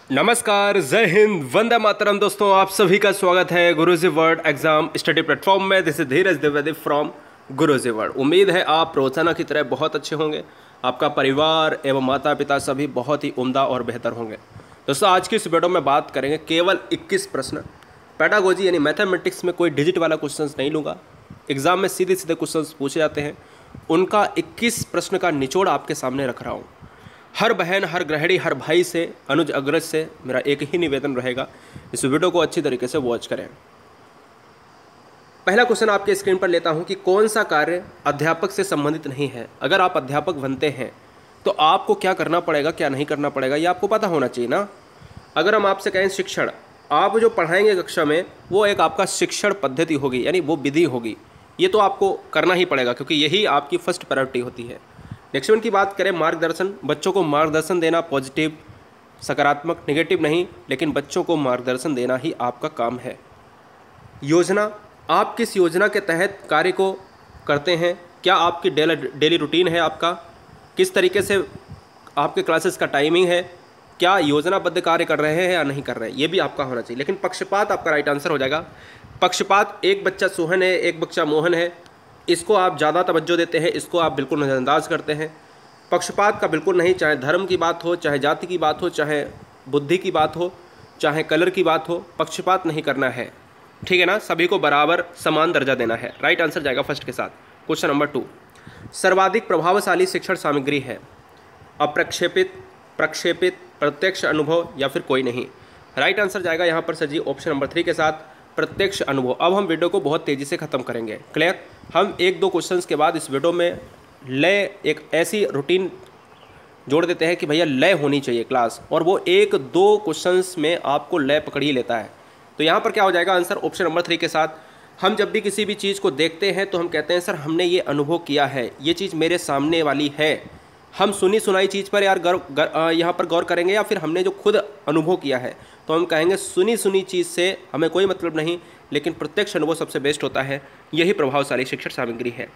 नमस्कार, जय हिंद, वंदे मातरम। दोस्तों, आप सभी का स्वागत है गुरुजी वर्ड एग्जाम स्टडी प्लेटफॉर्म में। This is Dheeraj Dwivedi from Guruji word. उम्मीद है आप रोजाना की तरह बहुत अच्छे होंगे, आपका परिवार एवं माता पिता सभी बहुत ही उम्दा और बेहतर होंगे। दोस्तों, आज की इस वीडियो में बात करेंगे केवल 21 प्रश्न पेडागोजी यानी मैथमेटिक्स में। कोई डिजिट वाला क्वेश्चंस नहीं लूँगा, एग्जाम में सीधे सीधे क्वेश्चंस पूछे जाते हैं, उनका 21 प्रश्न का निचोड़ आपके सामने रख रहा हूँ। हर बहन, हर गृहिणी, हर भाई से, अनुज अग्रज से मेरा एक ही निवेदन रहेगा, इस वीडियो को अच्छी तरीके से वॉच करें। पहला क्वेश्चन आपके स्क्रीन पर लेता हूं कि कौन सा कार्य अध्यापक से संबंधित नहीं है। अगर आप अध्यापक बनते हैं तो आपको क्या करना पड़ेगा, क्या नहीं करना पड़ेगा, ये आपको पता होना चाहिए ना। अगर हम आपसे कहें शिक्षण, आप जो पढ़ाएंगे कक्षा में वो एक आपका शिक्षण पद्धति होगी, यानी वो विधि होगी, ये तो आपको करना ही पड़ेगा क्योंकि यही आपकी फर्स्ट प्रायोरिटी होती है। नेक्स्ट वन की बात करें, मार्गदर्शन। बच्चों को मार्गदर्शन देना, पॉजिटिव, सकारात्मक, नेगेटिव नहीं, लेकिन बच्चों को मार्गदर्शन देना ही आपका काम है। योजना, आप किस योजना के तहत कार्य को करते हैं, क्या आपकी डेली रूटीन है, आपका किस तरीके से आपके क्लासेस का टाइमिंग है, क्या योजनाबद्ध कार्य कर रहे हैं या नहीं कर रहे हैं, ये भी आपका होना चाहिए। लेकिन पक्षपात आपका राइट आंसर हो जाएगा। पक्षपात, एक बच्चा सोहन है, एक बच्चा मोहन है, इसको आप ज़्यादा तवज्जो देते हैं, इसको आप बिल्कुल नज़रअंदाज करते हैं। पक्षपात का बिल्कुल नहीं, चाहे धर्म की बात हो, चाहे जाति की बात हो, चाहे बुद्धि की बात हो, चाहे कलर की बात हो, पक्षपात नहीं करना है, ठीक है ना। सभी को बराबर समान दर्जा देना है। राइट आंसर जाएगा फर्स्ट के साथ। क्वेश्चन नंबर 2, सर्वाधिक प्रभावशाली शिक्षण सामग्री है अप्रक्षेपित, प्रक्षेपित, प्रत्यक्ष अनुभव या फिर कोई नहीं। राइट आंसर जाएगा यहाँ पर सर जी ऑप्शन नंबर 3 के साथ, प्रत्यक्ष अनुभव। अब हम वीडियो को बहुत तेज़ी से ख़त्म करेंगे, क्लियर। हम एक दो क्वेश्चंस के बाद इस वीडियो में लय, एक ऐसी रूटीन जोड़ देते हैं कि भैया लय होनी चाहिए क्लास, और वो एक दो क्वेश्चंस में आपको लय पकड़ ही लेता है। तो यहाँ पर क्या हो जाएगा आंसर ऑप्शन नंबर 3 के साथ। हम जब भी किसी भी चीज़ को देखते हैं तो हम कहते हैं सर हमने ये अनुभव किया है, ये चीज़ मेरे सामने वाली है। हम सुनी सुनाई चीज़ पर यार यहाँ पर गौर करेंगे, या फिर हमने जो खुद अनुभव किया है तो हम कहेंगे सुनी सुनी चीज़ से हमें कोई मतलब नहीं, लेकिन प्रत्यक्ष अनुभव सबसे बेस्ट होता है। यही प्रभावशाली शिक्षण सामग्री है।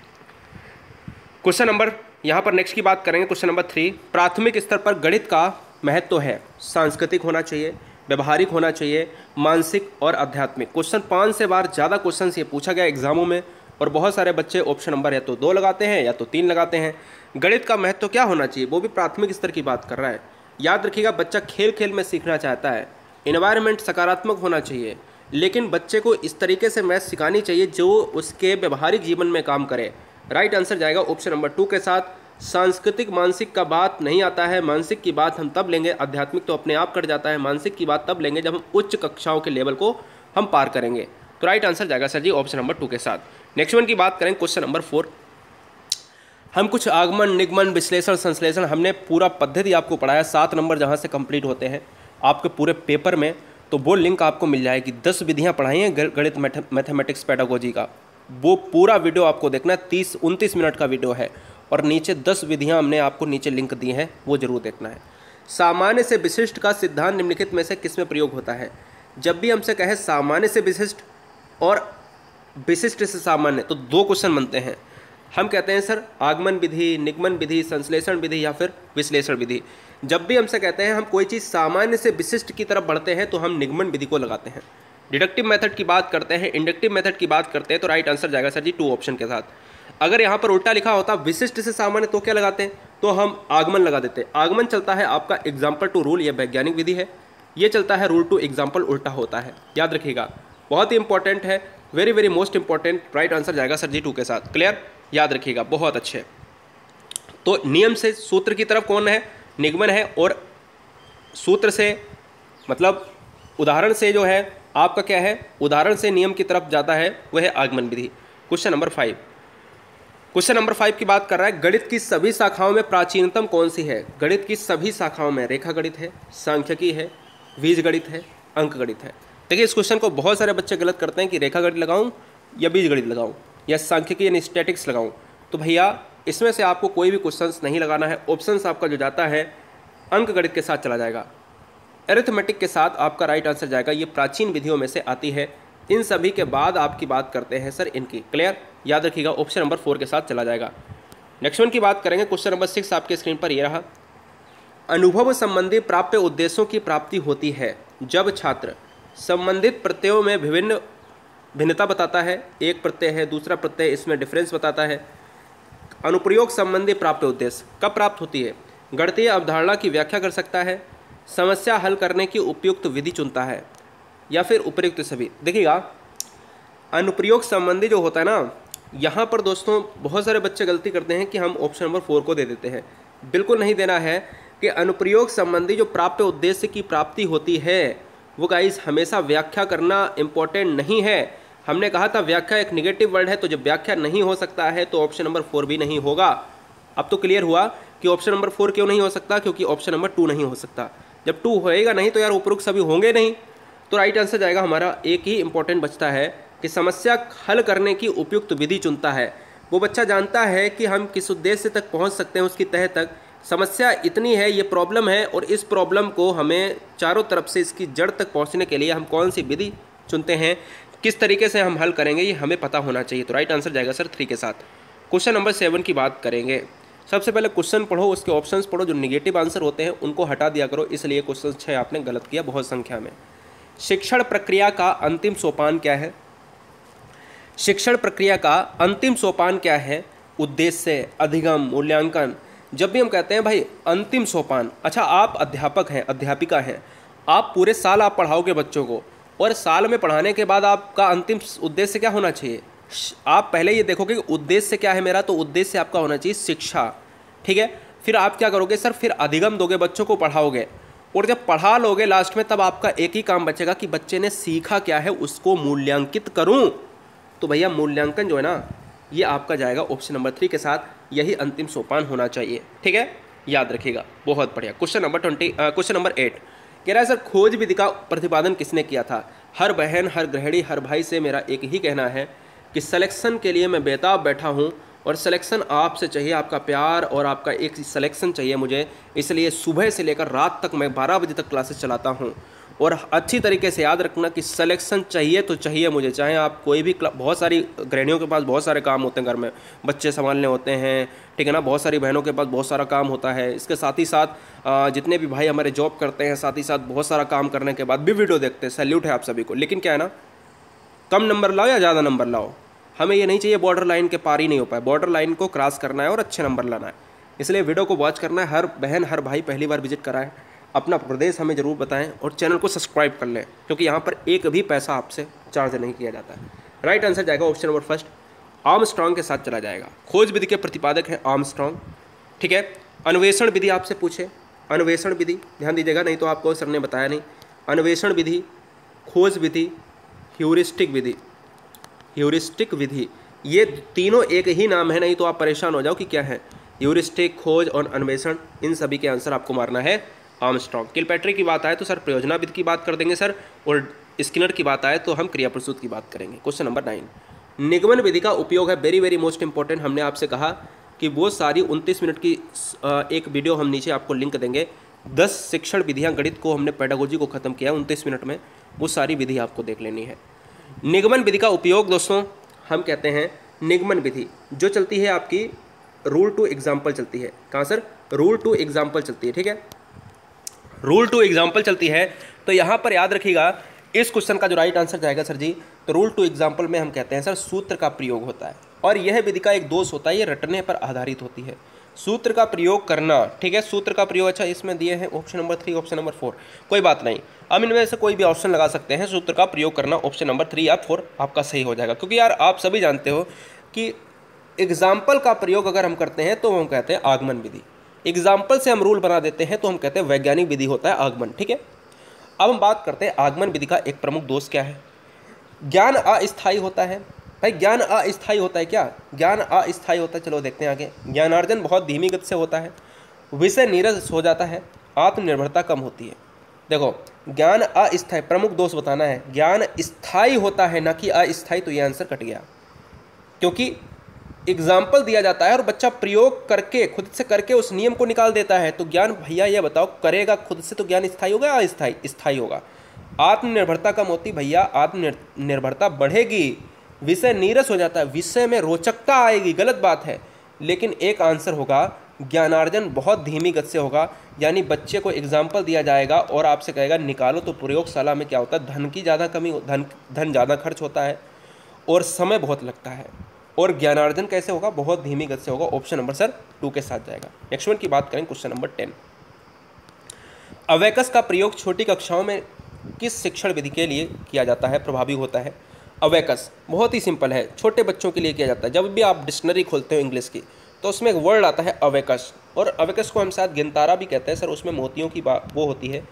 क्वेश्चन नंबर यहाँ पर नेक्स्ट की बात करेंगे, क्वेश्चन नंबर 3, प्राथमिक स्तर पर गणित का महत्व है सांस्कृतिक होना चाहिए, व्यवहारिक होना चाहिए, मानसिक और आध्यात्मिक। क्वेश्चन 5 से बार ज़्यादा क्वेश्चन ये पूछा गया एग्जामों में, और बहुत सारे बच्चे ऑप्शन नंबर या तो 2 लगाते हैं या तो 3 लगाते हैं। गणित का महत्व क्या होना चाहिए, वो भी प्राथमिक स्तर की बात कर रहा है। याद रखिएगा, बच्चा खेल खेल में सीखना चाहता है, इन्वायरमेंट सकारात्मक होना चाहिए, लेकिन बच्चे को इस तरीके से मैथ सिखानी चाहिए जो उसके व्यवहारिक जीवन में काम करे। राइट आंसर जाएगा ऑप्शन नंबर 2 के साथ, सांस्कृतिक। मानसिक का बात नहीं आता है, मानसिक की बात हम तब लेंगे, आध्यात्मिक तो अपने आप कट जाता है, मानसिक की बात तब लेंगे जब हम उच्च कक्षाओं के लेवल को हम पार करेंगे। तो राइट आंसर जाएगा सर जी ऑप्शन नंबर 2 के साथ। नेक्स्ट वन की बात करें, क्वेश्चन नंबर 4, हम कुछ आगमन, निगमन, विश्लेषण, संश्लेषण, हमने पूरा पद्धति आपको पढ़ाया, 7 नंबर जहाँ से कंप्लीट होते हैं आपके पूरे पेपर में, तो वो लिंक आपको मिल जाएगी। 10 विधियाँ पढ़ाई हैं गणित मैथमेटिक्स पेडागोजी का, वो पूरा वीडियो आपको देखना है। 30-29 मिनट का वीडियो है, और नीचे 10 विधियाँ हमने आपको नीचे लिंक दी हैं, वो जरूर देखना है। सामान्य से विशिष्ट का सिद्धांत निम्नलिखित में से किस में प्रयोग होता है। जब भी हमसे कहे सामान्य से विशिष्ट और विशिष्ट से सामान्य, तो 2 क्वेश्चन बनते हैं। हम कहते हैं सर आगमन विधि, निगमन विधि, संश्लेषण विधि या फिर विश्लेषण विधि। जब भी हमसे कहते हैं हम कोई चीज़ सामान्य से विशिष्ट की तरफ बढ़ते हैं तो हम निगमन विधि को लगाते हैं। डिडक्टिव मेथड की बात करते हैं, इंडक्टिव मेथड की बात करते हैं, तो राइट आंसर जाएगा सर जी 2 ऑप्शन के साथ। अगर यहाँ पर उल्टा लिखा होता विशिष्ट से सामान्य, तो क्या लगाते हैं, तो हम आगमन लगा देते हैं। आगमन चलता है आपका एग्जाम्पल टू रूल, यह वैज्ञानिक विधि है। ये चलता है रूल टू एग्जाम्पल, उल्टा होता है, याद रखिएगा, बहुत ही इंपॉर्टेंट है, very very most important. Right answer जाएगा सर जी 2 के साथ, क्लियर, याद रखिएगा, बहुत अच्छे। तो नियम से सूत्र की तरफ कौन है, निगमन है, और सूत्र से मतलब उदाहरण से जो है आपका क्या है, उदाहरण से नियम की तरफ जाता है, वह है आगमन विधि। क्वेश्चन नंबर 5, क्वेश्चन नंबर 5 की बात कर रहा है, गणित की सभी शाखाओं में प्राचीनतम कौन सी है। गणित की सभी शाखाओं में रेखा गणित है, सांख्यिकी है, बीजगणित है, अंक गणित है। देखिए, इस क्वेश्चन को बहुत सारे बच्चे गलत करते हैं कि रेखा गणित लगाऊं या बीजगणित लगाऊं या सांख्यिकी यानी स्टैटिक्स लगाऊं। तो भैया इसमें से आपको कोई भी क्वेश्चंस नहीं लगाना है। ऑप्शंस आपका जो जाता है अंक गणित के साथ चला जाएगा, अरिथमेटिक के साथ आपका राइट आंसर जाएगा। ये प्राचीन विधियों में से आती है। इन सभी के बाद आपकी बात करते हैं सर इनकी, क्लियर, याद रखिएगा ऑप्शन नंबर 4 के साथ चला जाएगा। नेक्स्ट वन की बात करेंगे, क्वेश्चन नंबर 6 आपके स्क्रीन पर ये रहा। अनुभव संबंधी प्राप्य उद्देश्यों की प्राप्ति होती है जब छात्र संबंधित प्रत्ययों में भिन्नता बताता है। एक प्रत्यय है, दूसरा प्रत्यय इसमें डिफरेंस बताता है। अनुप्रयोग संबंधी प्राप्य उद्देश्य कब प्राप्त होती है? गणितीय अवधारणा की व्याख्या कर सकता है, समस्या हल करने की उपयुक्त विधि चुनता है, या फिर उपयुक्त सभी। देखिएगा, अनुप्रयोग संबंधी जो होता है ना, यहाँ पर दोस्तों बहुत सारे बच्चे गलती करते हैं कि हम ऑप्शन नंबर 4 को दे देते हैं। बिल्कुल नहीं देना है कि अनुप्रयोग संबंधी जो प्राप्य उद्देश्य की प्राप्ति होती है वो गाइस हमेशा व्याख्या करना इम्पोर्टेंट नहीं है। हमने कहा था व्याख्या एक निगेटिव वर्ड है, तो जब व्याख्या नहीं हो सकता है तो ऑप्शन नंबर 4 भी नहीं होगा। अब तो क्लियर हुआ कि ऑप्शन नंबर 4 क्यों नहीं हो सकता, क्योंकि ऑप्शन नंबर 2 नहीं हो सकता। जब 2 होएगा नहीं तो यार उपरोक्त सभी होंगे नहीं। तो राइट आंसर जाएगा हमारा, एक ही इंपॉर्टेंट बचता है कि समस्या हल करने की उपयुक्त विधि चुनता है। वो बच्चा जानता है कि हम किस उद्देश्य तक पहुंच सकते हैं, उसकी तह तक। समस्या इतनी है, ये प्रॉब्लम है, और इस प्रॉब्लम को हमें चारों तरफ से इसकी जड़ तक पहुंचने के लिए हम कौन सी विधि चुनते हैं, किस तरीके से हम हल करेंगे, ये हमें पता होना चाहिए। तो राइट आंसर जाएगा सर 3 के साथ। क्वेश्चन नंबर 7 की बात करेंगे। सबसे पहले क्वेश्चन पढ़ो, उसके ऑप्शंस पढ़ो, जो निगेटिव आंसर होते हैं उनको हटा दिया करो, इसलिए क्वेश्चन 6 आपने गलत किया बहुत संख्या में। शिक्षण प्रक्रिया का अंतिम सोपान क्या है? शिक्षण प्रक्रिया का अंतिम सोपान क्या है? उद्देश्य, अधिगम, मूल्यांकन। जब भी हम कहते हैं भाई अंतिम सोपान, अच्छा आप अध्यापक हैं, अध्यापिका हैं, आप पूरे साल आप पढ़ाओगे बच्चों को, और साल में पढ़ाने के बाद आपका अंतिम उद्देश्य क्या होना चाहिए? आप पहले ये देखोगे कि उद्देश्य क्या है मेरा, तो उद्देश्य आपका होना चाहिए शिक्षा, ठीक है। फिर आप क्या करोगे सर, फिर अधिगम दोगे, बच्चों को पढ़ाओगे, और जब पढ़ा लोगे लास्ट में तब आपका एक ही काम बचेगा कि बच्चे ने सीखा क्या है उसको मूल्यांकित करूं। तो भैया मूल्यांकन जो है ना, ये आपका जाएगा ऑप्शन नंबर 3 के साथ, यही अंतिम सोपान होना चाहिए, ठीक है, याद रखिएगा। बहुत बढ़िया। क्वेश्चन नंबर 8 कह रहा है सर, खोज विधि का प्रतिपादन किसने किया था? हर बहन, हर गृहिणी, हर भाई से मेरा एक ही कहना है कि सिलेक्शन के लिए मैं बेताब बैठा हूँ, और सिलेक्शन आपसे चाहिए, आपका प्यार और आपका एक सिलेक्शन चाहिए मुझे। इसलिए सुबह से लेकर रात तक मैं 12 बजे तक क्लासेस चलाता हूँ, और अच्छी तरीके से याद रखना कि सिलेक्शन चाहिए तो चाहिए मुझे, चाहे आप कोई भी बहुत सारी गृहिणियों के पास बहुत सारे काम होते हैं, घर में बच्चे संभालने होते हैं, ठीक है ना, बहुत सारी बहनों के पास बहुत सारा काम होता है। इसके साथ ही साथ जितने भी भाई हमारे जॉब करते हैं, साथ ही साथ बहुत सारा काम करने के बाद भी वीडियो देखते हैं, सैल्यूट है आप सभी को। लेकिन क्या है ना, कम नंबर लाओ या ज़्यादा नंबर लाओ, हमें ये नहीं चाहिए बॉर्डर लाइन के पार ही नहीं हो पाए, बॉर्डर लाइन को क्रॉस करना है और अच्छे नंबर लाना है। इसलिए वीडियो को वॉच करना है, हर बहन हर भाई पहली बार विजिट कराएं, अपना प्रदेश हमें ज़रूर बताएं, और चैनल को सब्सक्राइब कर लें, क्योंकि यहाँ पर एक भी पैसा आपसे चार्ज नहीं किया जाता है। राइट आंसर जाएगा ऑप्शन नंबर 1 आर्मस्ट्रांग के साथ चला जाएगा। खोज विधि के प्रतिपादक हैं आर्मस्ट्रांग, ठीक है। अन्वेषण विधि आपसे पूछे, अन्वेषण विधि ध्यान दीजिएगा, नहीं तो आपको सर ने बताया नहीं। अन्वेषण विधि, खोज विधि, ह्यूरिस्टिक विधि, ह्यूरिस्टिक विधि, ये तीनों एक ही नाम है, नहीं तो आप परेशान हो जाओ कि क्या है। ह्यूरिस्टिक, खोज और अन्वेषण, इन सभी के आंसर आपको मारना है आर्मस्ट्रांग। किलपैट्री की बात आए तो सर प्रयोजना विधि की बात कर देंगे सर, और स्किनर की बात आए तो हम क्रिया प्रसूत की बात करेंगे। क्वेश्चन नंबर 9 निगमन विधि का उपयोग है, वेरी वेरी मोस्ट इंपॉर्टेंट। हमने आपसे कहा कि वो सारी 29 मिनट की एक वीडियो हम नीचे आपको लिंक देंगे, 10 शिक्षण विधियाँ, गणित को हमने पेडागोजी को ख़त्म किया 29 मिनट में, वो सारी विधि आपको देख लेनी है। निगमन विधि का उपयोग दोस्तों हम कहते हैं, निगमन विधि जो चलती है आपकी रूल टू एग्जाम्पल चलती है। कहाँ सर? रूल टू एग्जाम्पल चलती है, ठीक है, रूल टू एग्जाम्पल चलती है। तो यहाँ पर याद रखिएगा, इस क्वेश्चन का जो राइट आंसर जाएगा सर जी, तो रूल टू एग्जाम्पल में हम कहते हैं सर सूत्र का प्रयोग होता है, और यह विधि का एक दोष होता है, ये रटने पर आधारित होती है। सूत्र का प्रयोग करना, ठीक है, सूत्र का प्रयोग, अच्छा इसमें दिए हैं ऑप्शन नंबर 3, ऑप्शन नंबर 4, कोई बात नहीं, हम इनमें से कोई भी ऑप्शन लगा सकते हैं। सूत्र का प्रयोग करना ऑप्शन नंबर 3 या 4 आपका सही हो जाएगा, क्योंकि यार आप सभी जानते हो कि एग्जाम्पल का प्रयोग अगर हम करते हैं तो हम कहते हैं आगमन विधि, एग्जाम्पल से हम रूल बना देते हैं तो हम कहते हैं वैज्ञानिक विधि होता है आगमन, ठीक है। अब हम बात करते हैं आगमन विधि का एक प्रमुख दोष क्या है। ज्ञान अस्थायी होता है। भाई ज्ञान अस्थायी होता है क्या? ज्ञान अस्थायी होता है, चलो देखते हैं आगे। ज्ञानार्जन बहुत धीमी गति से होता है, विषय नीरस हो जाता है, आत्मनिर्भरता कम होती है। देखो ज्ञान अस्थायी, प्रमुख दोष बताना है, ज्ञान स्थायी होता है ना कि अस्थायी, तो ये आंसर कट गया, क्योंकि एग्जाम्पल दिया जाता है और बच्चा प्रयोग करके खुद से करके उस नियम को निकाल देता है। तो ज्ञान भैया ये बताओ करेगा खुद से तो ज्ञान स्थायी होगा या अस्थायी? स्थायी होगा। आत्मनिर्भरता कम होती, भैया आत्मनिर्भरता बढ़ेगी। विषय नीरस हो जाता है, विषय में रोचकता आएगी, गलत बात है, लेकिन एक आंसर होगा ज्ञानार्जन बहुत धीमी गति से होगा, यानी बच्चे को एग्जाम्पल दिया जाएगा और आपसे कहेगा निकालो, तो प्रयोगशाला में क्या होता है, धन की ज़्यादा कमी, धन ज़्यादा खर्च होता है और समय बहुत लगता है। और ज्ञानार्जन कैसे होगा, बहुत धीमी गति से होगा। ऑप्शन नंबर सर 2 के साथ जाएगा। नेक्स्ट वन की बात करें, क्वेश्चन नंबर 10। अवेकस का प्रयोग छोटी कक्षाओं में किस शिक्षण विधि के लिए किया जाता है, प्रभावी होता है? अवेकस बहुत ही सिंपल है, छोटे बच्चों के लिए किया जाता है। जब भी आप डिक्शनरी खोलते हो इंग्लिश की तो उसमें एक वर्ड आता है अवेकस, और अवेकस को हम शायद गिनतारा भी कहते हैं सर। उसमें मोतियों की वो होती है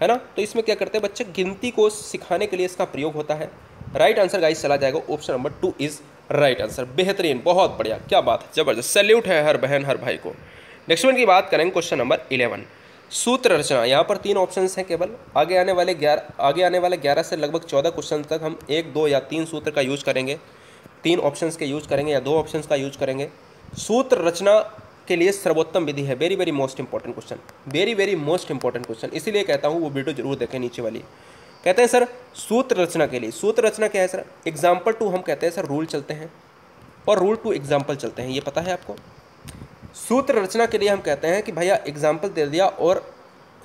ना। तो इसमें क्या करते हैं बच्चे, गिनती को सिखाने के लिए इसका प्रयोग होता है। राइट आंसर गाइस चला जाएगा, option number 2 is right answer. बेहतरीन, बहुत बढ़िया, क्या बात है, जबरदस्त, सैल्यूट है हर बहन हर भाई को। नेक्स्ट वन की बात करेंगे, क्वेश्चन नंबर 11। सूत्र रचना, यहाँ पर 3 ऑप्शंस हैं केवल। आगे आने वाले 11 से लगभग 14 क्वेश्चन तक हम 1, 2 या 3 सूत्र का यूज करेंगे, 3 ऑप्शंस के यूज करेंगे या 2 ऑप्शंस का यूज करेंगे। सूत्र रचना के लिए सर्वोत्तम विधि है, very very most important question, very very most important question, इसीलिए कहता हूँ वो वीडियो जरूर देखें नीचे वाली। कहते हैं सर सूत्र रचना के लिए, सूत्र रचना क्या है सर, एग्जाम्पल टू हम कहते हैं सर रूल चलते हैं और रूल टू एग्जाम्पल चलते हैं, ये पता है आपको। सूत्र रचना के लिए हम कहते हैं कि भैया एग्जाम्पल दे दिया और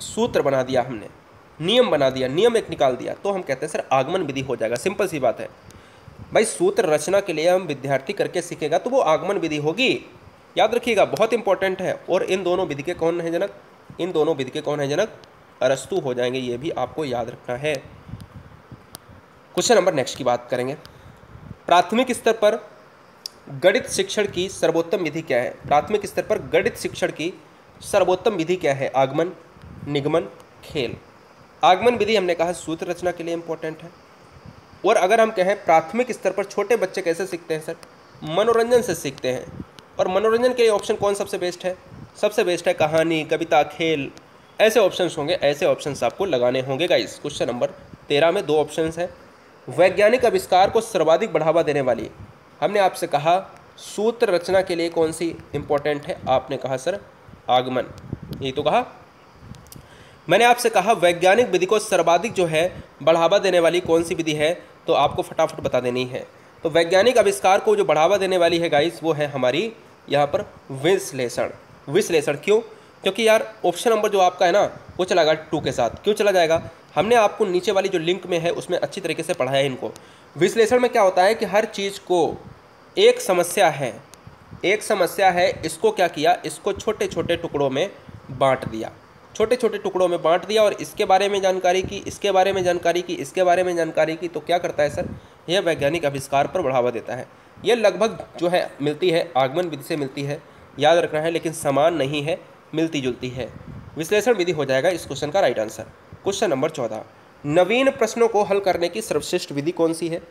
सूत्र बना दिया हमने, नियम बना दिया, नियम एक निकाल दिया, तो हम कहते हैं सर आगमन विधि हो जाएगा। सिंपल सी बात है भाई, सूत्र रचना के लिए हम विद्यार्थी करके सीखेगा तो वो आगमन विधि होगी, याद रखिएगा, बहुत इंपॉर्टेंट है। और इन दोनों विधि के कौन है जनक, इन दोनों विधि के कौन है जनक, अरस्तु हो जाएंगे, ये भी आपको याद रखना है। क्वेश्चन नंबर नेक्स्ट की बात करेंगे, प्राथमिक स्तर पर गणित शिक्षण की सर्वोत्तम विधि क्या है? प्राथमिक स्तर पर गणित शिक्षण की सर्वोत्तम विधि क्या है? आगमन, निगमन, खेल। आगमन विधि हमने कहा सूत्र रचना के लिए इंपॉर्टेंट है। और अगर हम कहें प्राथमिक स्तर पर छोटे बच्चे कैसे सीखते हैं सर, मनोरंजन से सीखते हैं। और मनोरंजन के लिए ऑप्शन कौन सबसे बेस्ट है? सबसे बेस्ट है कहानी, कविता, खेल, ऐसे ऑप्शंस होंगे, ऐसे ऑप्शंस आपको लगाने होंगे गाइस। क्वेश्चन नंबर 13 में 2 ऑप्शंस हैं। वैज्ञानिक आविष्कार को सर्वाधिक बढ़ावा देने वाली, हमने आपसे कहा सूत्र रचना के लिए कौन सी इंपॉर्टेंट है? आपने कहा सर आगमन, यही तो कहा मैंने आपसे। कहा वैज्ञानिक विधि को सर्वाधिक जो है बढ़ावा देने वाली कौन सी विधि है, तो आपको फटाफट बता देनी है। तो वैज्ञानिक आविष्कार को जो बढ़ावा देने वाली है गाइस, वो है हमारी यहाँ पर विश्लेषण। विश्लेषण क्यों? क्योंकि यार ऑप्शन नंबर जो आपका है ना, वो चला गया 2 के साथ। क्यों चला जाएगा? हमने आपको नीचे वाली जो लिंक में है उसमें अच्छी तरीके से पढ़ाया है इनको। विश्लेषण में क्या होता है कि हर चीज़ को एक समस्या है, इसको क्या किया, इसको छोटे छोटे टुकड़ों में बांट दिया, छोटे छोटे टुकड़ों में बांट दिया और इसके बारे में जानकारी की, इसके बारे में जानकारी की, इसके बारे में जानकारी की। तो क्या करता है सर, यह वैज्ञानिक आविष्कार पर बढ़ावा देता है। यह लगभग जो है मिलती है आगमन विधि से मिलती है, याद रखना है, लेकिन समान नहीं है, मिलती जुलती है। विश्लेषण विधि हो जाएगा इस क्वेश्चन का राइट आंसर। क्वेश्चन नंबर 14, नवीन प्रश्नों को हल करने की सर्वश्रेष्ठ विधि कौन सी है?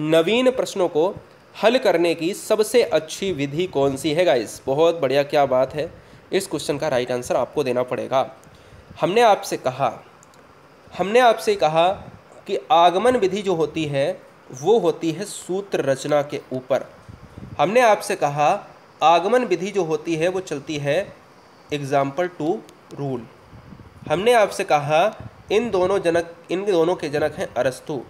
नवीन प्रश्नों को हल करने की सबसे अच्छी विधि कौन सी है गाइस? बहुत बढ़िया, क्या बात है। इस क्वेश्चन का राइट आंसर आपको देना पड़ेगा। हमने आपसे कहा कि आगमन विधि जो होती है वो होती है सूत्र रचना के ऊपर। हमने आपसे कहा आगमन विधि जो होती है वो चलती है एग्जाम्पल टू रूल। हमने आपसे कहा इन दोनों के जनक हैं अरस्तु।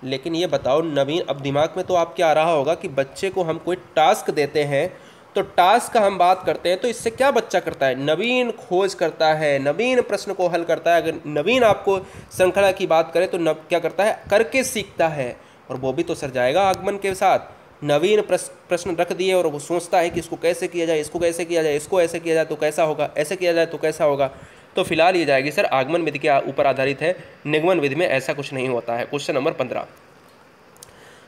लेकिन ये बताओ नवीन, अब दिमाग में तो आपके आ रहा होगा कि बच्चे को हम कोई टास्क देते हैं तो टास्क का हम बात करते हैं तो इससे क्या बच्चा करता है? नवीन खोज करता है, नवीन प्रश्न को हल करता है। अगर नवीन आपको श्रृंखला की बात करें तो क्या करता है, करके सीखता है। और वो भी तो सर जाएगा आगमन के साथ। नवीन प्रश्न रख दिए और वो सोचता है कि इसको कैसे किया जाए, इसको कैसे किया जाए, इसको ऐसे किया जाए तो कैसा होगा, ऐसे किया जाए तो कैसा होगा। तो फिलहाल ये जाएगी सर आगमन विधि के ऊपर आधारित है। निगमन विधि में ऐसा कुछ नहीं होता है। क्वेश्चन नंबर 15,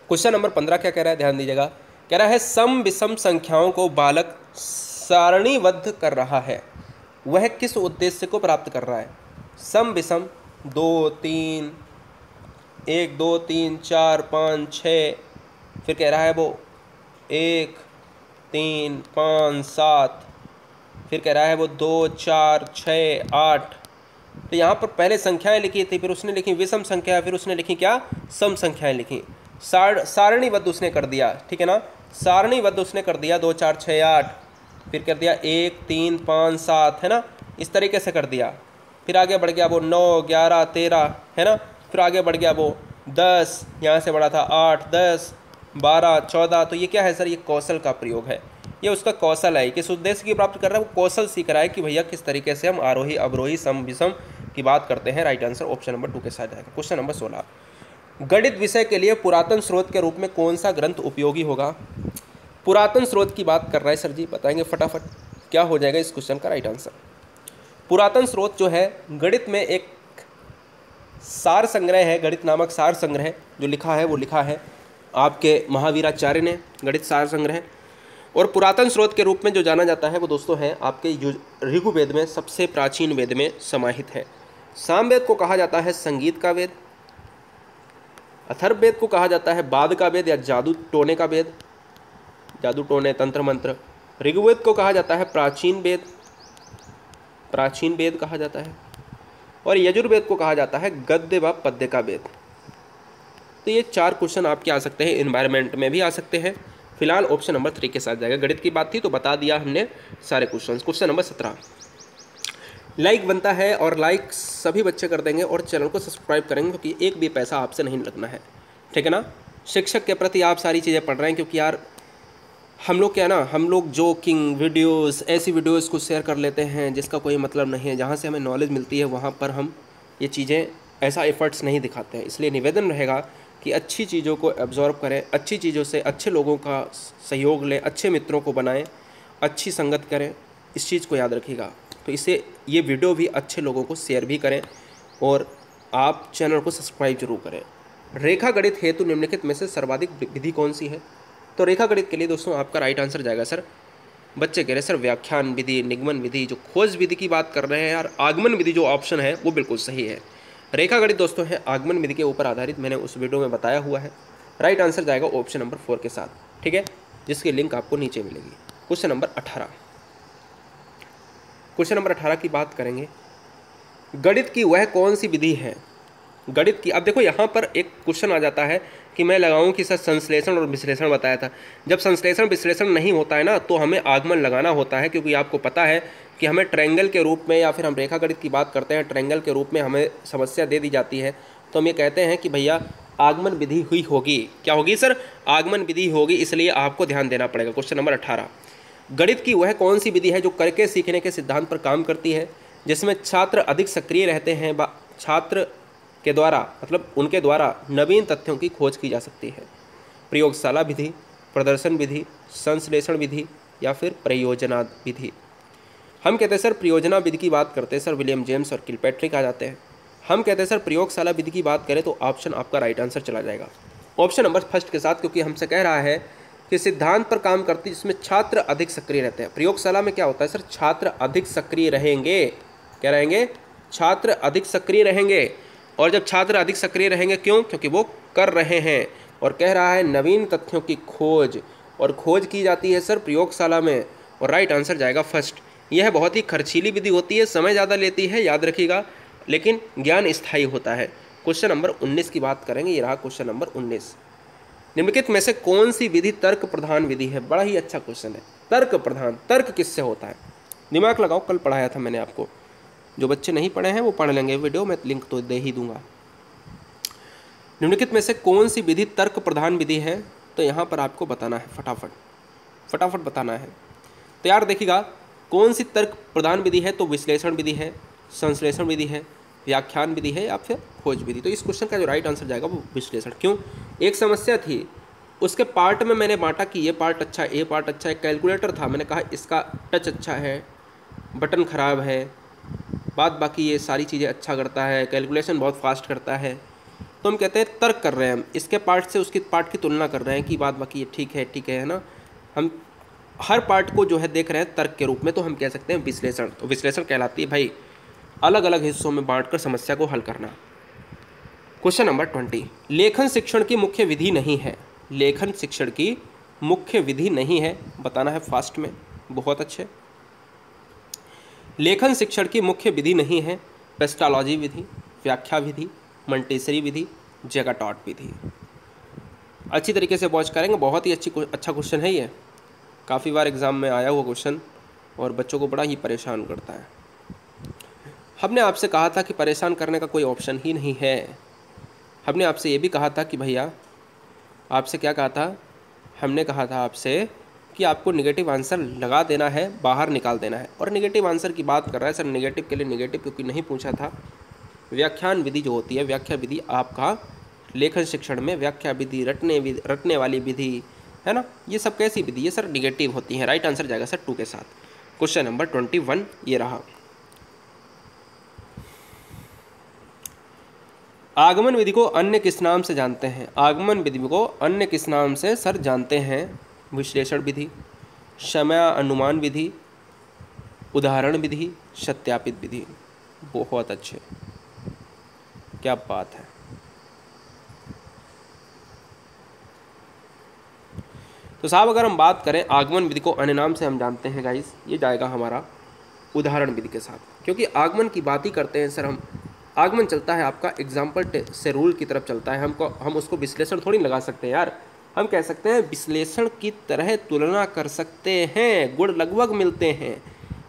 क्वेश्चन नंबर 15 क्या कह रहा है, ध्यान दीजिएगा। कह रहा है सम विषम संख्याओं को बालक सारणीबद्ध कर रहा है, वह किस उद्देश्य को प्राप्त कर रहा है? सम विषम 2 3 1 2 3 4 5 6, फिर कह रहा है वो 1 3 5 7, फिर कह रहा है वो 2 4 6 8। तो यहाँ पर पहले संख्याएं लिखी थी, फिर उसने लिखी विषम संख्या, फिर उसने लिखी क्या, सम संख्याएं लिखी। सारणीबद्ध उसने कर दिया, ठीक है ना, सारणीबद्ध उसने कर दिया 2 4 6 8, फिर कर दिया 1 3 5 7, है ना, इस तरीके से कर दिया। फिर आगे बढ़ गया वो 9 11 13, है ना, फिर आगे बढ़ गया वो 10, यहाँ से बढ़ा था 8 10 12 14। तो ये क्या है सर, ये कौशल का प्रयोग है। ये उसका कौशल है, किस उद्देश्य की प्राप्त कर रहा है, वो कौशल सीख रहा है कि भैया किस तरीके से हम आरोही अवरोही सम विषम की बात करते हैं। राइट आंसर ऑप्शन नंबर 2 के साथ जाएगा। क्वेश्चन नंबर 16, गणित विषय के लिए पुरातन स्रोत के रूप में कौन सा ग्रंथ उपयोगी होगा। पुरातन स्रोत की बात कर रहा है सर जी, बताएंगे फटाफट क्या हो जाएगा इस क्वेश्चन का राइट आंसर। पुरातन स्रोत जो है गणित में एक सार संग्रह है, गणित नामक सार संग्रह जो लिखा है वो लिखा है आपके महावीराचार्य ने, गणित सार संग्रह। और पुरातन स्रोत के रूप में जो जाना जाता है वो दोस्तों है आपके ऋग्वेद में, सबसे प्राचीन वेद में समाहित है। सामवेद को कहा जाता है संगीत का वेद, अथर्ववेद को कहा जाता है बाद का वेद या जादू टोने का वेद, जादू टोने तंत्र मंत्र। ऋग्वेद को कहा जाता है प्राचीन वेद, प्राचीन वेद कहा जाता है। और यजुर्वेद को कहा जाता है गद्य व पद्य का वेद। तो ये 4 क्वेश्चन आपके आ सकते हैं, एनवायरनमेंट में भी आ सकते हैं। फिलहाल ऑप्शन नंबर 3 के साथ जाएगा। गणित की बात थी तो बता दिया हमने सारे क्वेश्चन। क्वेश्चन नंबर 17, लाइक बनता है और लाइक सभी बच्चे कर देंगे और चैनल को सब्सक्राइब करेंगे क्योंकि एक भी पैसा आपसे नहीं लगना है, ठीक है ना। शिक्षक के प्रति आप सारी चीज़ें पढ़ रहे हैं क्योंकि यार हम लोग क्या ना, हम लोग जोकिंग वीडियोस, ऐसी वीडियोस को शेयर कर लेते हैं जिसका कोई मतलब नहीं है। जहाँ से हमें नॉलेज मिलती है वहाँ पर हम ये चीज़ें ऐसा एफर्ट्स नहीं दिखाते हैं। इसलिए निवेदन रहेगा कि अच्छी चीज़ों को एब्जॉर्ब करें, अच्छी चीज़ों से अच्छे लोगों का सहयोग लें, अच्छे मित्रों को बनाएं, अच्छी संगत करें, इस चीज़ को याद रखिएगा। तो इससे ये वीडियो भी अच्छे लोगों को शेयर भी करें और आप चैनल को सब्सक्राइब जरूर करें। रेखा गणित हेतु निम्नलिखित में से सर्वाधिक विधि कौन सी है। तो रेखा गणित के लिए दोस्तों आपका राइट आंसर जाएगा सर, बच्चे कह रहे सर व्याख्यान विधि, निगमन विधि, जो खोज विधि की बात कर रहे हैं यार, आगमन विधि जो ऑप्शन है वो बिल्कुल सही है। रेखा गणित दोस्तों है आगमन विधि के ऊपर आधारित, मैंने उस वीडियो में बताया हुआ है। राइट आंसर जाएगा ऑप्शन नंबर 4 के साथ, ठीक है, जिसकी लिंक आपको नीचे मिलेगी। क्वेश्चन नंबर 18, क्वेश्चन नंबर 18 की बात करेंगे। गणित की वह कौन सी विधि है, गणित की। अब देखो यहाँ पर एक क्वेश्चन आ जाता है कि मैं लगाऊं कि सर संश्लेषण और विश्लेषण बताया था। जब संश्लेषण विश्लेषण नहीं होता है ना तो हमें आगमन लगाना होता है, क्योंकि आपको पता है कि हमें ट्रायंगल के रूप में, या फिर हम रेखा गणित की बात करते हैं, ट्रायंगल के रूप में हमें समस्या दे दी जाती है तो हम ये कहते हैं कि भैया आगमन विधि हुई होगी। क्या होगी सर, आगमन विधि होगी, इसलिए आपको ध्यान देना पड़ेगा। क्वेश्चन नंबर 18, गणित की वह कौन सी विधि है जो करके सीखने के सिद्धांत पर काम करती है, जिसमें छात्र अधिक सक्रिय रहते हैं, छात्र के द्वारा मतलब उनके द्वारा नवीन तथ्यों की खोज की जा सकती है। प्रयोगशाला विधि, प्रदर्शन विधि, संश्लेषण विधि या फिर प्रयोजना विधि। हम कहते हैं सर प्रयोजना विधि की बात करते हैं सर विलियम जेम्स और किलपैट्रिक आ जाते हैं। हम कहते हैं सर प्रयोगशाला विधि की बात करें तो ऑप्शन आपका राइट आंसर चला जाएगा ऑप्शन नंबर 1 के साथ, क्योंकि हमसे कह रहा है कि सिद्धांत पर काम करती है जिसमें छात्र अधिक सक्रिय रहते हैं। प्रयोगशाला में क्या होता है सर, छात्र अधिक सक्रिय रहेंगे। क्या रहेंगे, छात्र अधिक सक्रिय रहेंगे। और जब छात्र अधिक सक्रिय रहेंगे क्यों, क्योंकि वो कर रहे हैं और कह रहा है नवीन तथ्यों की खोज, और खोज की जाती है सर प्रयोगशाला में। और राइट आंसर जाएगा फर्स्ट। यह बहुत ही खर्चीली विधि होती है, समय ज़्यादा लेती है, याद रखिएगा, लेकिन ज्ञान स्थायी होता है। क्वेश्चन नंबर 19 की बात करेंगे, ये रहा क्वेश्चन नंबर 19। निम्नलिखित में से कौन सी विधि तर्क प्रधान विधि है। बड़ा ही अच्छा क्वेश्चन है, तर्क प्रधान, तर्क किससे होता है, दिमाग लगाओ, कल पढ़ाया था मैंने आपको। जो बच्चे नहीं पढ़े हैं वो पढ़ लेंगे, वीडियो में लिंक तो दे ही दूंगा। निम्नलिखित में से कौन सी विधि तर्क प्रधान विधि है, तो यहाँ पर आपको बताना है, फटाफट बताना है। तो यार देखिएगा, कौन सी तर्क प्रधान विधि है, तो विश्लेषण विधि है, संश्लेषण विधि है, व्याख्यान विधि है या फिर खोज विधि। तो इस क्वेश्चन का जो राइट आंसर जाएगा वो विश्लेषण। क्यों, एक समस्या थी, उसके पार्ट में मैंने बांटा कि ये पार्ट अच्छा है, ये पार्ट अच्छा है। कैलकुलेटर था, मैंने कहा इसका टच अच्छा है, बटन ख़राब है, बाद बाकी ये सारी चीज़ें अच्छा करता है, कैलकुलेशन बहुत फास्ट करता है। तो हम कहते हैं तर्क कर रहे हैं, हम इसके पार्ट से उसके पार्ट की तुलना कर रहे हैं कि बाद बाकी ये ठीक है ना। हम हर पार्ट को जो है देख रहे हैं तर्क के रूप में, तो हम कह सकते हैं विश्लेषण। तो विश्लेषण कहलाती है भाई अलग अलग हिस्सों में बांटकर समस्या को हल करना। क्वेश्चन नंबर 20, लेखन शिक्षण की मुख्य विधि नहीं है। लेखन शिक्षण की मुख्य विधि नहीं है, बताना है फास्ट में, बहुत अच्छे। लेखन शिक्षण की मुख्य विधि नहीं है पेस्टालॉजी विधि, व्याख्या विधि, मंटेसरी विधि, जैगाटॉट विधि। अच्छी तरीके से वॉच करेंगे, बहुत ही अच्छा क्वेश्चन है ये, काफ़ी बार एग्ज़ाम में आया हुआ क्वेश्चन और बच्चों को बड़ा ही परेशान करता है। हमने आपसे कहा था कि परेशान करने का कोई ऑप्शन ही नहीं है। हमने आपसे ये भी कहा था कि भैया, आपसे क्या कहा था, हमने कहा था आपसे कि आपको निगेटिव आंसर लगा देना है, बाहर निकाल देना है। और निगेटिव आंसर की बात कर रहा है सर, निगेटिव के लिए निगेटिव क्योंकि नहीं पूछा था। व्याख्यान विधि जो होती है, व्याख्या विधि आपका लेखन शिक्षण में व्याख्या विधि, रटने वाली विधि है ना, ये सब कैसी विधि है सर, निगेटिव होती है। राइट आंसर जाएगा सर 2 के साथ। क्वेश्चन नंबर 21 ये रहा। आगमन विधि को अन्य किस नाम से जानते हैं? आगमन विधि को अन्य किस नाम से सर जानते हैं? विश्लेषण विधि, समय अनुमान विधि, उदाहरण विधि, सत्यापित विधि। बहुत अच्छे, क्या बात है। तो साहब अगर हम बात करें आगमन विधि को अन्य नाम से हम जानते हैं गाइस, ये जाएगा हमारा उदाहरण विधि के साथ। क्योंकि आगमन की बात ही करते हैं सर हम, आगमन चलता है आपका एग्जाम्पल से रूल की तरफ चलता है। हम उसको विश्लेषण थोड़ी लगा सकते हैं यार, हम कह सकते हैं विश्लेषण की तरह तुलना कर सकते हैं, गुण लगभग मिलते हैं।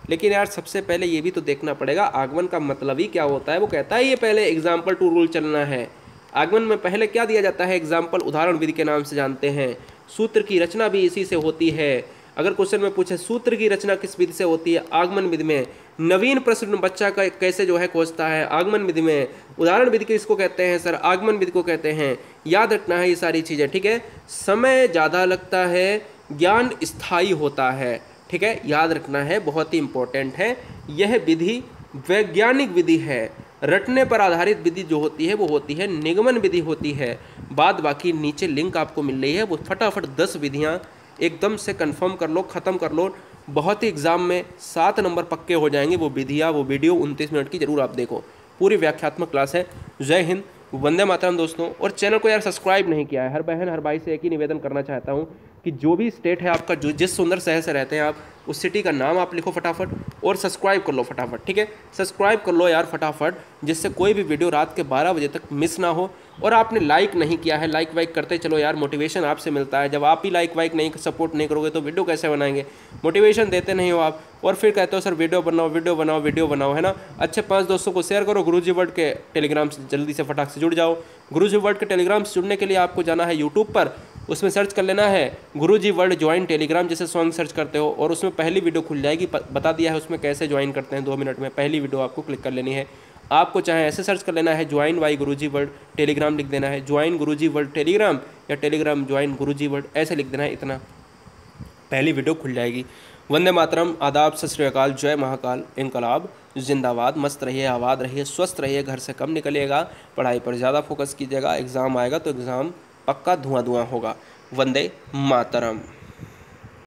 लेकिन यार सबसे पहले ये भी तो देखना पड़ेगा आगमन का मतलब ही क्या होता है। वो कहता है ये पहले एग्जाम्पल टू रूल चलना है। आगमन में पहले क्या दिया जाता है? एग्जाम्पल, उदाहरण विधि के नाम से जानते हैं। सूत्र की रचना भी इसी से होती है। अगर क्वेश्चन में पूछे सूत्र की रचना किस विधि से होती है? आगमन विधि में। नवीन प्रश्न बच्चा का कैसे जो है खोजता है? आगमन विधि में। उदाहरण विधि किसको कहते हैं सर? आगमन विधि को कहते हैं। याद रखना है ये सारी चीज़ें, ठीक है। समय ज़्यादा लगता है, ज्ञान स्थायी होता है, ठीक है, याद रखना है, बहुत ही इंपॉर्टेंट है। यह विधि वैज्ञानिक विधि है। रटने पर आधारित विधि जो होती है वो होती है निगमन विधि होती है। बाद बाकी नीचे लिंक आपको मिल रही है, वो फटाफट 10 विधियाँ एकदम से कंफर्म कर लो, ख़त्म कर लो। बहुत ही एग्जाम में 7 नंबर पक्के हो जाएंगे। वो विधियाँ, वो वीडियो 29 मिनट की जरूर आप देखो, पूरी व्याख्यात्मक क्लास है। जय हिंद, वंदे मातरम दोस्तों। और चैनल को यार सब्सक्राइब नहीं किया है, हर बहन हर भाई से एक ही निवेदन करना चाहता हूँ कि जो भी स्टेट है आपका, जो जिस सुंदर शहर से रहते हैं आप, उस सिटी का नाम आप लिखो फटाफट और सब्सक्राइब कर लो फटाफट, ठीक है। सब्सक्राइब कर लो यार फटाफट, जिससे कोई भी वीडियो रात के 12 बजे तक मिस ना हो। और आपने लाइक नहीं किया है, लाइक वाइक करते चलो यार, मोटिवेशन आपसे मिलता है। जब आप ही लाइक वाइक नहीं, सपोर्ट नहीं करोगे तो वीडियो कैसे बनाएंगे? मोटिवेशन देते नहीं हो आप, और फिर कहते हो सर वीडियो बनाओ वीडियो बनाओ वीडियो बनाओ, है ना। अच्छे 5 दोस्तों को शेयर करो। गुरुजी वर्ल्ड के टेलीग्राम से जल्दी से फटाक से जुड़ जाओ। गुरुजी वर्ल्ड के टेलीग्राम से जुड़ने के लिए आपको जाना है यूट्यूब पर, उसमें सर्च कर लेना है गुरुजी वर्ल्ड ज्वाइन टेलीग्राम, जैसे सॉन्ग सर्च करते हो, और उसमें पहली वीडियो खुल जाएगी, बता दिया है उसमें कैसे ज्वाइन करते हैं। 2 मिनट में पहली वीडियो आपको क्लिक कर लेनी है। आपको चाहे ऐसे सर्च कर लेना है ज्वाइन वाई गुरुजी वर्ल्ड टेलीग्राम लिख देना है, ज्वाइन गुरुजी वर्ल्ड टेलीग्राम, या टेलीग्राम ज्वाइन गुरुजी वर्ल्ड ऐसे लिख देना है, इतना पहली वीडियो खुल जाएगी। वंदे मातरम, आदाब, सत श्री अकाल, जय महाकाल, इनकलाब जिंदाबाद। मस्त रहिए, आबाद रहिए, स्वस्थ रहिए, घर से कम निकलिएगा, पढ़ाई पर ज़्यादा फोकस कीजिएगा। एग्ज़ाम आएगा तो एग्ज़ाम पक्का धुआं धुआं होगा। वंदे मातरम।